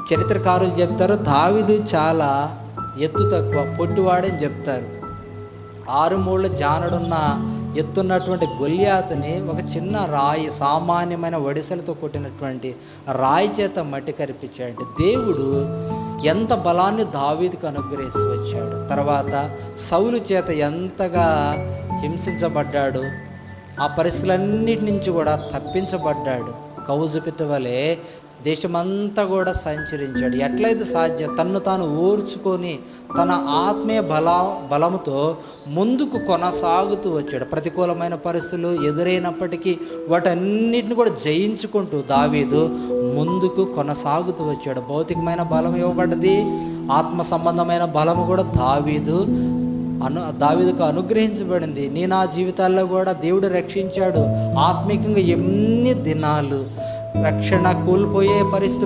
చరిత్రకారులు చెప్తారు, దావీదు చాలా ఎత్తు తక్కువ, పొట్టివాడని చెప్తారు. 6 మూళ్ళ జానడున్న ఎత్తున్నటువంటి గొల్యాతుని ఒక చిన్న రాయి, సామాన్యమైన వడిసెలతో కొట్టినటువంటి రాయి చేత మట్టి కరిపించాడు. దేవుడు ఎంత బలాన్ని దావీదుకు అనుగ్రహించి వచ్చాడు. తర్వాత సౌలు చేత ఎంతగా హింసించబడ్డాడు, ఆ పరిస్థితులన్నిటి నుంచి కూడా తప్పించబడ్డాడు. కౌజుపిత వలె దేశమంతా కూడా సంచరించాడు. ఎట్లయితే సాధ్యం, తన్ను తాను ఓర్చుకొని తన ఆత్మీయ బలముతో ముందుకు కొనసాగుతూ వచ్చాడు. ప్రతికూలమైన పరిస్థితులు ఎదురైనప్పటికీ వాటన్నిటిని కూడా జయించుకుంటూ దావీదు ముందుకు కొనసాగుతూ వచ్చాడు. భౌతికమైన బలం ఇవ్వబడ్డది, ఆత్మ సంబంధమైన బలము కూడా దావీదుకు అనుగ్రహించబడింది. నా జీవితాల్లో కూడా దేవుడు రక్షించాడు. ఆత్మీయంగా ఎన్ని దినాలు రక్షణ కోల్పోయే పరిస్థితులు